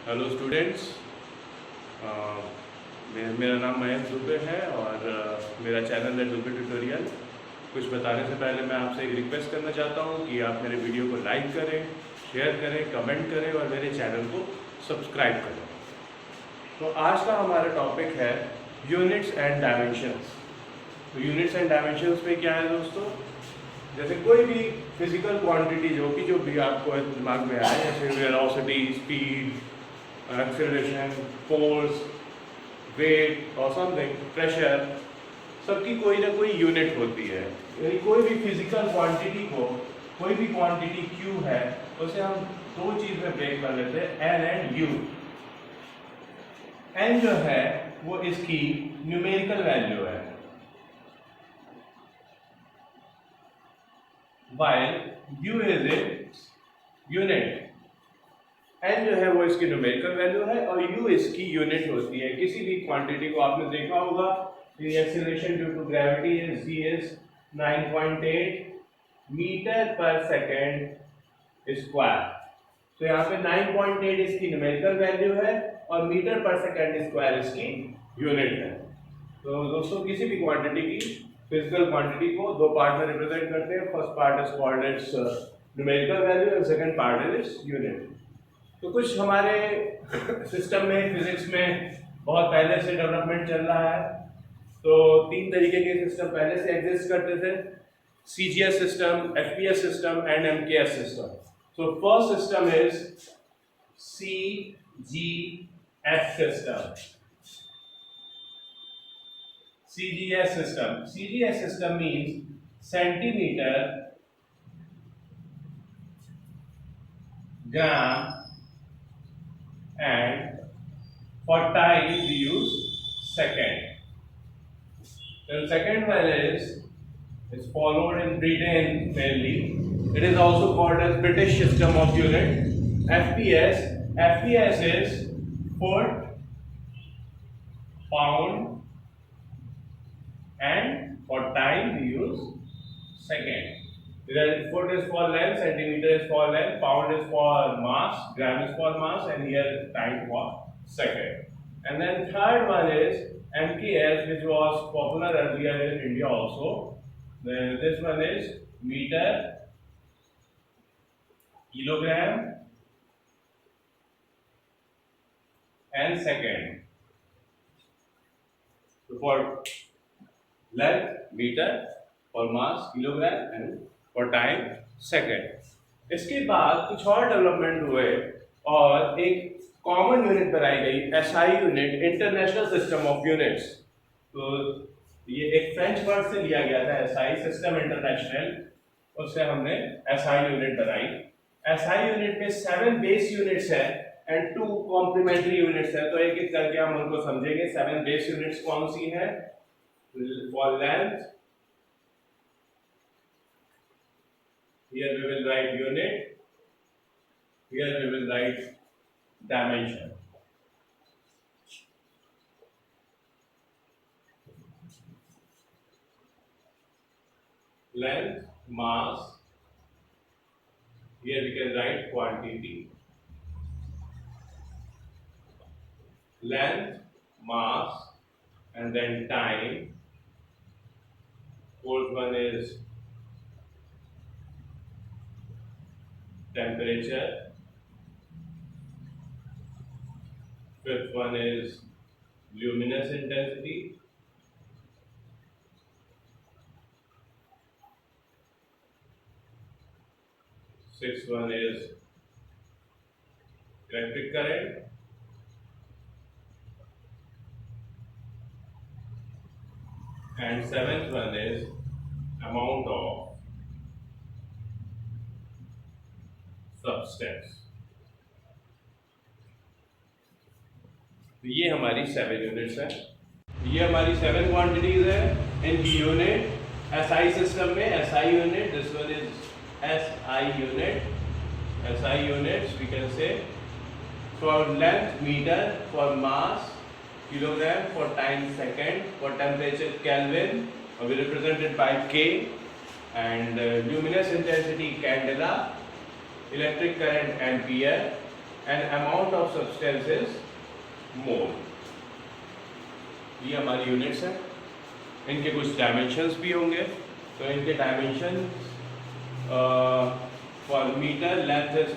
Hello students. मेरा नाम मयंक दुबे है और मेरा चैनल है दुबे ट्यूटोरियल। कुछ बताने से पहले मैं आपसे एक रिक्वेस्ट करना चाहता हूँ कि आप मेरे वीडियो को लाइक करें, शेयर करें, कमेंट करें और मेरे चैनल को सब्सक्राइब करें। तो आज का हमारा टॉपिक है यूनिट्स एंड डायमेंशंस। तो यूनिट्स एंड डायमेंशंस में क्या है दोस्तों, जैसे कोई भी फिजिकल क्वांटिटी जो भी आपको दिमाग में आए, जैसे velocity, speed, acceleration, force, weight और समथिंग, प्रेशर, सबकी कोई ना कोई यूनिट होती है। यानी कोई भी फिजिकल क्वांटिटी को, कोई भी क्वांटिटी Q है, उसे हम दो चीज में ब्रेक कर लेते हैं, N एंड U। N जो है वो इसकी न्यूमेरिकल वैल्यू है, while U is its unit. N जो है वो इसकी न्यूमेरिकल वैल्यू है और U इसकी यूनिट होती है। किसी भी क्वांटिटी को आपने देखा होगा, acceleration due to gravity is G is 9.8 metre per second square. तो यहाँ पे 9.8 इसकी न्यूमेरिकल वैल्यू है और मीटर पर सेकेंड स्क्वायर इसकी यूनिट है। तो दोस्तों किसी भी क्वांटिटी की, फिजिकल क्वांटिटी को दो पार्ट में रिप्रेजेंट करते हैं। First part is called its numerical value and second part is its unit. तो कुछ हमारे सिस्टम में, फिजिक्स में बहुत पहले से डेवलपमेंट चल रहा है। तो तीन तरीके के सिस्टम पहले से एग्जिस्ट करते थे, CGS system, FPS system and MKS system. So first system is CGS system. CGS system means centimeter, gram and for time we use second. The second one is followed in Britain mainly. It is also called as British system of unit. FPS is foot, pound and for time we use second. Foot is for length, centimeter is for length, pound is for mass, gram is for mass, and here time for second. And then third one is MKS, which was popular earlier in India also. Then this one is meter, kilogram and second. So for length, meter, for mass, kilogram and for time, second. इसके बाद कुछ और development हुए और एक common unit बनाई गई, SI unit, international system of units. तो ये एक फ्रेंच वर्ड से लिया गया था, SI सिस्टम इंटरनेशनल, उससे हमने SI यूनिट बनाई। SI यूनिट में 7 बेस यूनिट्स है एंड 2 कॉम्प्लीमेंट्री यूनिट्स है। तो एक एक करके हम उनको समझेंगे। 7 बेस यूनिट्स कौन सी है? For length, here we will write unit, here we will write dimension. Length, mass, here we can write quantity. Length, mass and then time. Fourth one is temperature. Fifth one is luminous intensity. Sixth one is electric current. And seventh one is amount of substance. तो ये हमारी 7 units है, ये हमारी 7 quantities है। इनकी unit SI system में SI unit, this one is SI unit, SI units we can say for length metre, for mass kilogram, for time second, for temperature Kelvin, we represented by K, and luminous intensity candela, electric current ampere, and amount of substance is mole. ये हमारी units हैं, इनके कुछ dimensions भी होंगे। तो इनके dimension for metre length is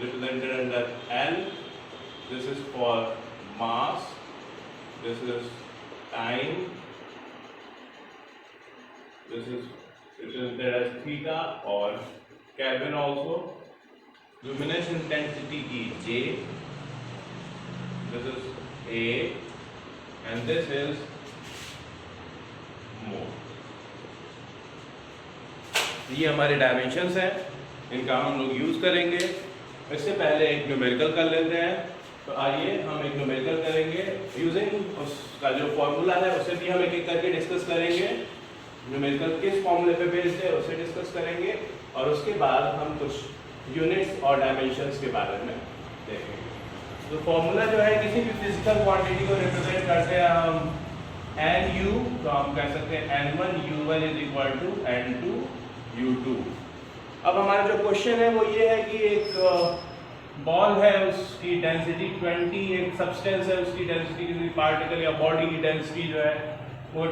represented under L. This is for mass. This is time. This is represented as theta or Kelvin also. Luminous intensity की J. This is A, and this is mole. ये हमारे dimensions हैं, इनका हम लोग use करेंगे। इससे पहले एक न्यूमेरिकल कर लेते हैं। तो आइए हम एक न्यूमेरिकल करेंगे यूजिंग उसका जो फॉर्मूला है, उसे भी हम एक एक करके डिस्कस करेंगे। न्यूमेरिकल किस फॉर्मूले पे बेस्ड है उसे डिस्कस करेंगे, और उसके बाद हम कुछ यूनिट्स और डायमेंशंस के बारे में देखेंगे। तो फॉर्मूला जो है, किसी भी फिजिकल क्वांटिटी को रिप्रेजेंट करते हैं हम NU, तो हम कह सकते हैं N1 U1 is equal to N2 U2। अब हमारा जो क्वेश्चन है वो ये है कि एक बॉल है, उसकी डेंसिटी 20, एक सब्सटेंस है उसकी डेंसिटी, किसी पार्टिकल या बॉडी की डेंसिटी जो है वो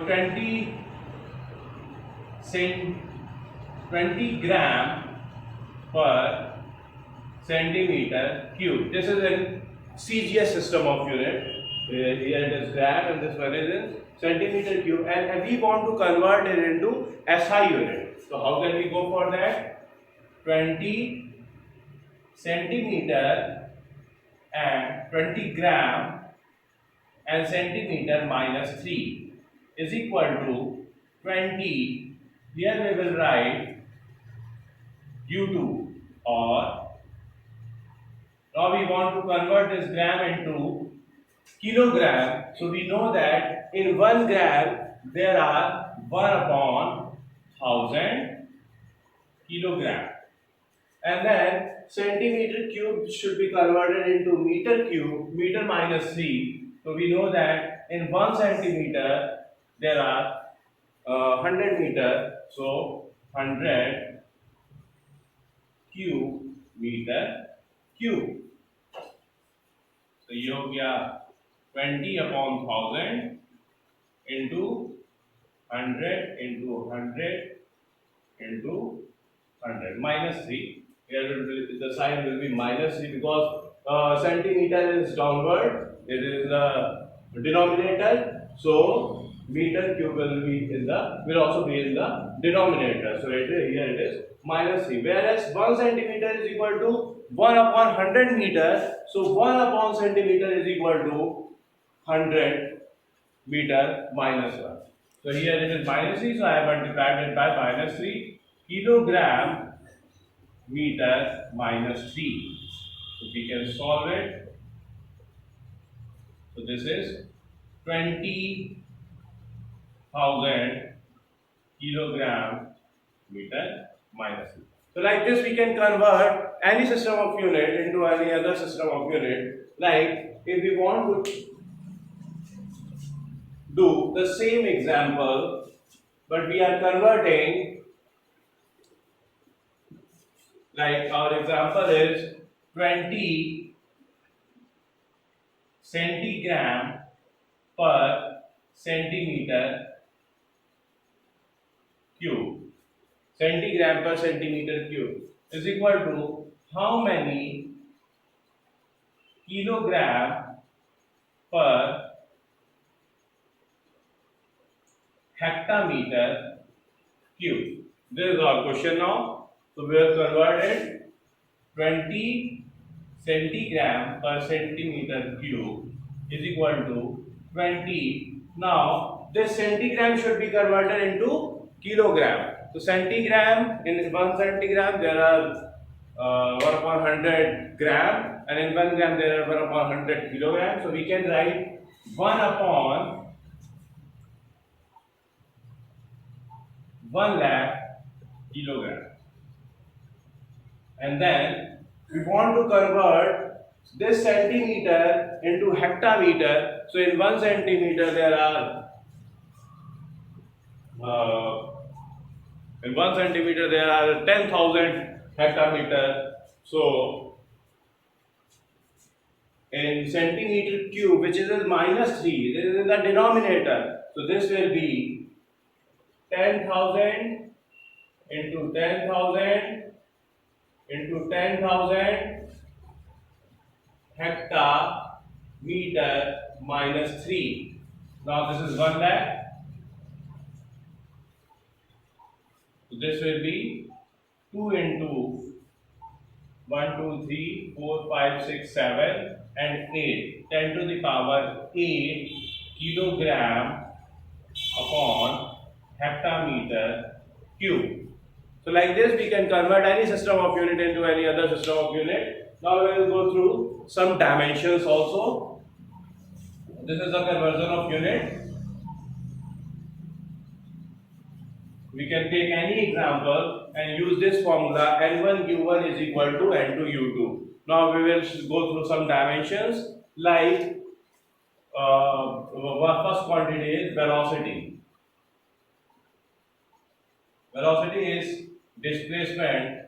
20 ग्राम पर centimetre cube. This is an CGS system of unit. Here it is gram and this one is in centimeter cube, and we want to convert it into SI unit. So how can we go for that? 20 centimeter and 20 gram and centimeter minus 3 is equal to 20. Here we will write U2, or now we want to convert this gram into kilogram. So we know that in 1 gram there are 1/1000 kilogram, and then centimeter cube should be converted into meter cube, meter minus 3. So we know that in 1 centimeter there are 100 meter, so 100 cube meter cube. तो ये हो गया 20/1000 into 100 into 100 into 100 minus 3. Here the sign will be minus 3 because centimeter is downward. It is the denominator, so meter cube will also be in the denominator. So here it is minus 3. Whereas 1 centimeter is equal to 1/100 meter. So 1/centimeter is equal to 100 meter minus 1. So here it is minus 3. So I have multiplied it by minus 3 kilogram meter minus 3. So we can solve it. So this is 20,000 kilogram meter minus 3. So like this we can convert any system of unit into any other system of unit. Like if we want to do the same example, but we are converting, like our example is 20 centigram per centimeter cube. Centigram per centimeter cube is equal to how many kilogram per hectometer cube. This is our question now. So we have converted 20 centigram per centimeter cube is equal to 20. Now this centigram should be converted into kilogram. So centigram, in 1 centigram there are 1/100 gram, and in 1 gram there are 1/100 kilogram. So we can write 1/1 lakh kilogram. And then we want to convert this centimeter into hectometer. So in 1 centimeter there are in 1 centimeter there are 10,000 hectometer. So in centimeter cube, which is minus 3. This is in the denominator. So this will be 10,000 into 10,000 into 10,000 hectameter minus 3. Now this is 1 lakh. So this will be 2 into 1, 2, 3, 4, 5, 6, 7 and 8. 10 to the power 8 kilogram upon hectameter cube. So like this we can convert any system of unit into any other system of unit. Now we will go through some dimensions also. This is the conversion of unit. We can take any example and use this formula. N1 U1 is equal to N2 U2. Now we will go through some dimensions like first quantity is velocity. Velocity is displacement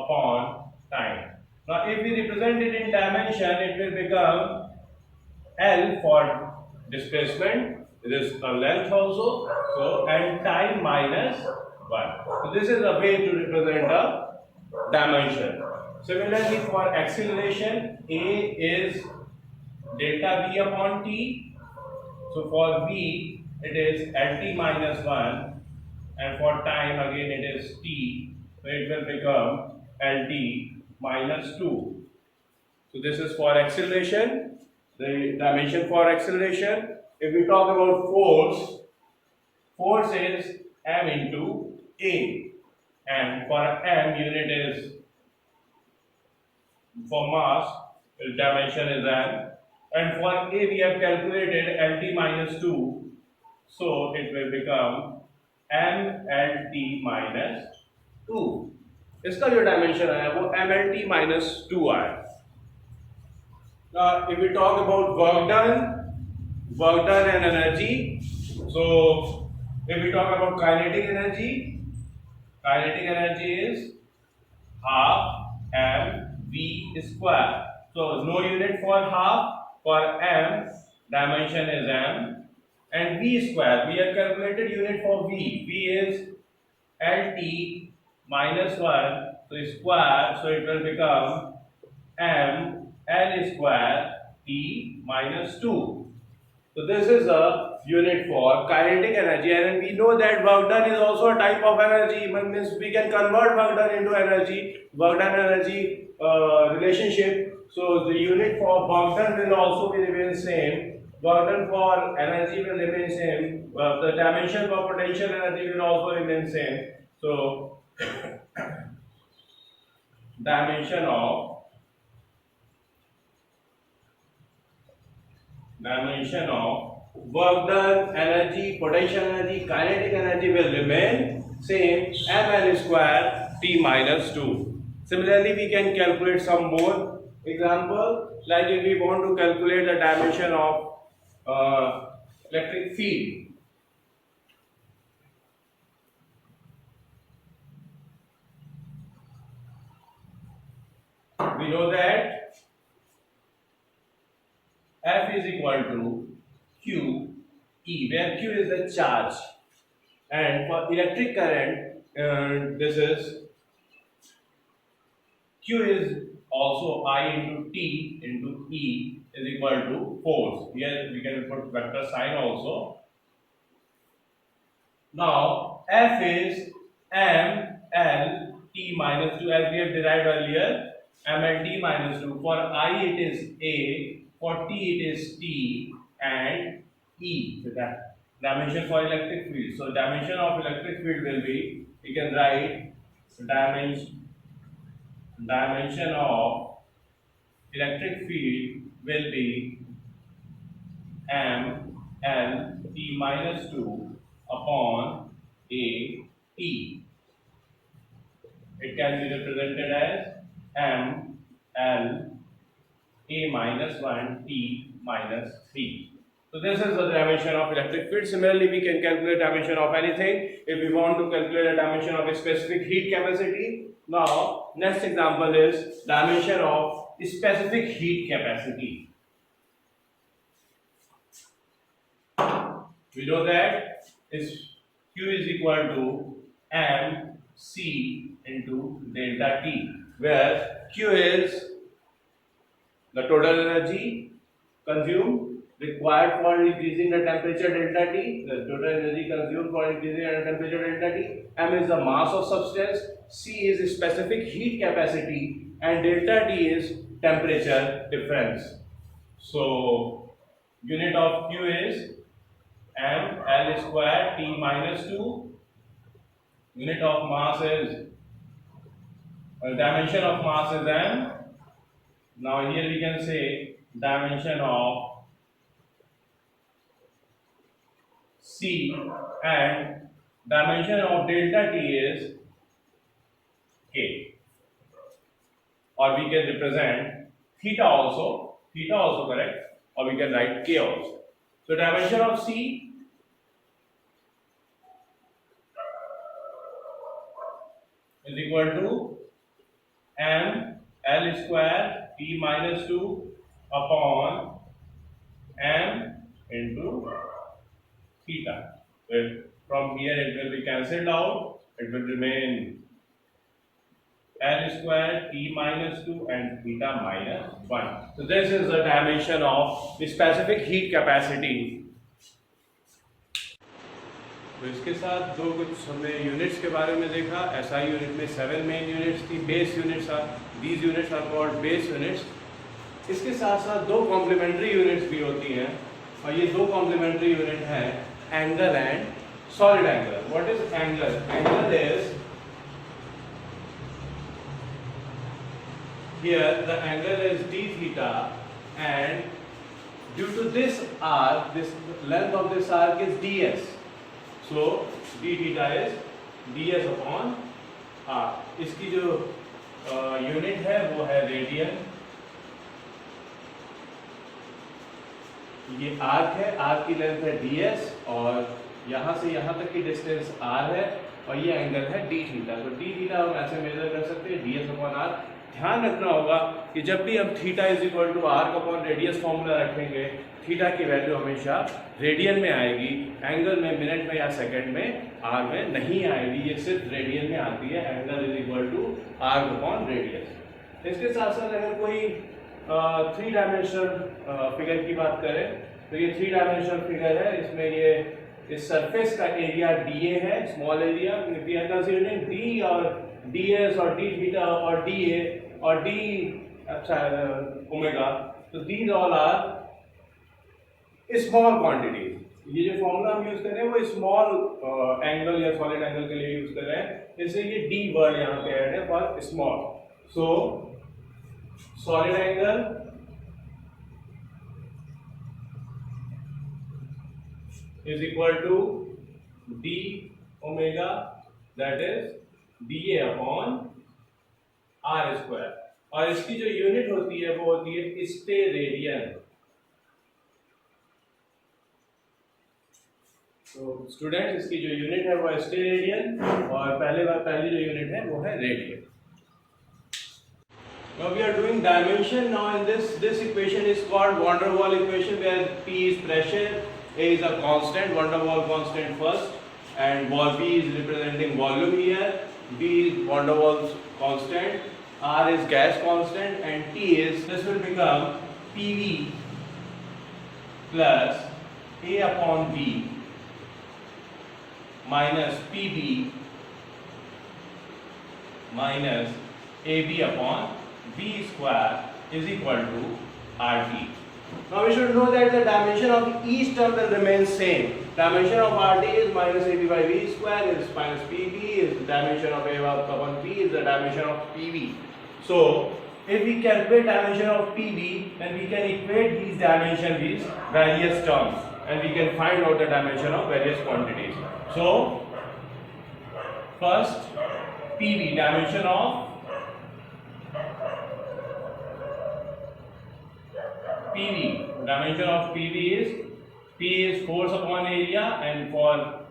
upon time. Now if we represent it in dimension, it will become L for displacement. It is a length also, so and time minus 1. So this is a way to represent a dimension. Similarly for acceleration, A is delta V upon T. So for V it is Lt minus 1 and for time again it is T. So it will become Lt minus 2. So this is for acceleration, the dimension for acceleration. If we talk about force, force is m into A, and for m unit is for mass, dimension is m, and for A we have calculated Lt minus 2, so it will become mLt minus 2. इसका जो dimension है वो mLt minus 2 आया. Now if we talk about work done and energy. So if we talk about kinetic energy is half mv square. So no unit for half, for m dimension is m, and v square we have calculated unit for v is lt minus 1, so square, so it will become m l square t minus 2. So this is a unit for kinetic energy, and we know that work done is also a type of energy. Means we can convert work done into energy, work done energy relationship. So the unit for work done will also be remain same. Work done for energy will remain same. The dimension for potential energy will also remain same. So dimension of work done, energy, potential energy, kinetic energy will remain same, ml square t minus 2. Similarly, we can calculate some more example, like if we want to calculate the dimension of electric field. We know that F is equal to Q E, where Q is the charge, and for electric current, this is Q is also I into T into E is equal to force. Here we can put vector sign also. Now F is M L T minus 2, as we have derived earlier. M L T minus 2. For I it is A. For T it is T and E. So that dimension for electric field. So dimension of electric field will be, we can write dimension of electric field will be M L T minus 2 upon A T. It can be represented as M L A minus 1 T minus 3. So this is the dimension of electric field. Similarly, we can calculate dimension of anything. If we want to calculate a dimension of a specific heat capacity, now next example is dimension of specific heat capacity. We know that is Q is equal to mc into delta T, where Q is the total energy consumed required for increasing the temperature delta T, the total energy consumed for increasing the temperature delta T, m is the mass of substance, c is specific heat capacity, and delta T is temperature difference. So unit of Q is m L square T minus 2, unit of mass is dimension of mass is m. Now here we can say dimension of C, and dimension of delta T is K, or we can represent theta also correct, or we can write K also. So dimension of C is equal to m L square T minus 2 upon m into theta. So from here it will be cancelled out. It will remain L square T minus 2 and theta minus 1. So this is the dimension of the specific heat capacity. तो इसके साथ दो कुछ हमने units के बारे में देखा. SI यूनिट में 7 मेन यूनिट्स थी. Base units are, these units are called base units. इसके साथ साथ दो कॉम्प्लीमेंट्री यूनिट्स भी होती हैं, और ये दो कॉम्प्लीमेंट्री यूनिट हैं angle and solid angle. What is angle? Angle is here the angle is d theta, and due to this arc, this length of this arc is ds, so d theta is ds upon r. इसकी जो unit है वो है radian. ये arc है, arc की length है ds, और यहाँ से यहाँ तक की डिस्टेंस r है, और ये एंगल है d थीटा. तो d थीटा हम ऐसे मेजर कर सकते हैं ds अपॉन r. ध्यान रखना होगा कि जब भी हम theta is equal to arc upon radius formula रखेंगे, थीटा की वैल्यू हमेशा रेडियन में आएगी, एंगल में मिनट में या सेकंड में आर में नहीं आएगी. ये सिर्फ रेडियन में आती है. Angle is equal to arc upon radius. इसके साथ साथ अगर कोई 3 डायमेंशनल फिगर की बात करें, तो ये 3 डायमेंशनल फिगर है. इसमें ये इस सरफेस का एरिया dA है, small area. We are considering d और ds और d थीटा और dA और d ओमेगा. तो these all are small quantities. ये जो फॉर्मूला हम यूज कर रहे हैं वो स्मॉल एंगल या सॉलिड एंगल के लिए यूज कर रहे हैं, इसलिए ये d वर्ड यहाँ पे ऐड है for small. So solid angle is equal to d omega, that is dA upon r square. और इसकी जो यूनिट होती है वो होती है स्टेरेडियन. तो स्टूडेंट इसकी जो यूनिट है वो स्टेरेडियन, और पहली जो यूनिट है वो है radian. Now we are doing dimension. Now in this equation is called van der Waals equation, where P is pressure, A is a constant, van der Waals constant first, and V is representing volume here, B is van der Waals constant, R is gas constant, and T is, this will become PV plus A upon V minus PB minus AB upon V square is equal to RT. Now we should know that the dimension of each term will remain same. Dimension of RT is minus AB by V square, is minus PB, is the dimension of A upon P is the dimension of PV. So if we calculate dimension of PV, then we can equate these dimensions, these various terms, and we can find out the dimension of various quantities. So first PV, dimension of PV, dimension of PV is P is force upon area, and for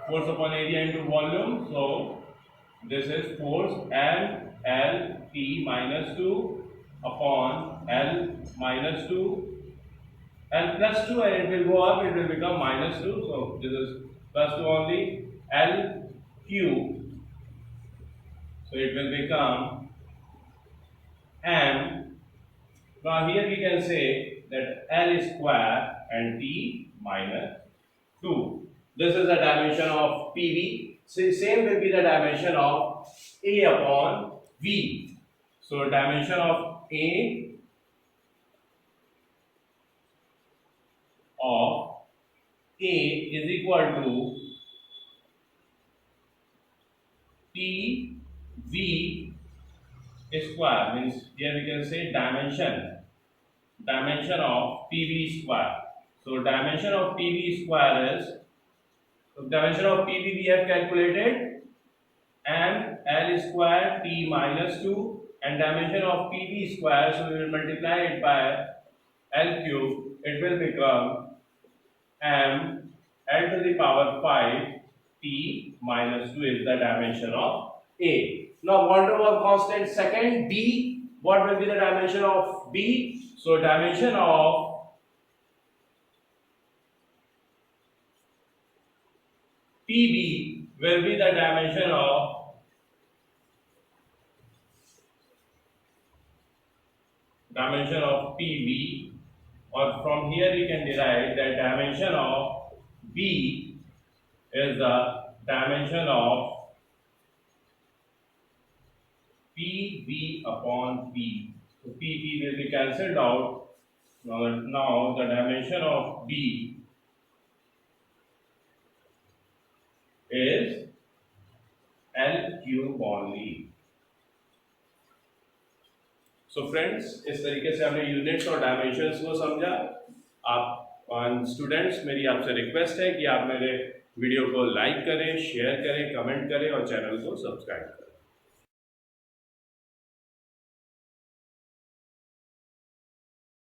force upon area into volume, so this is force L T minus 2 upon L minus 2 L plus 2, and it will go up, it will become minus 2, so this is plus 2 only, L cube, so it will become M. Now here we can say that L square and T minus 2. This is the dimension of PV. So same will be the dimension of A upon V. So dimension of A is equal to PV square, means here we can say dimension of PV square. So dimension of PV square is, so dimension of PV we have calculated, and L square T minus 2, and dimension of PV square, so we will multiply it by L cube, it will become M L to the power 5 T minus 2 is the dimension of A. Now van der Waals constant second, B, what will be the dimension of B? So dimension of PB will be the dimension of PB, or from here we can derive that dimension of B is the dimension of PV upon P. So PV will be cancelled out. Now the dimension of B is L cube only. So friends, इस तरीके से हमने units और dimensions को समझा। आप students, मेरी आपसे रिक्वेस्ट है कि आप मेरे वीडियो को लाइक करें, शेयर करें, कमेंट करें और चैनल को सब्सक्राइब करें।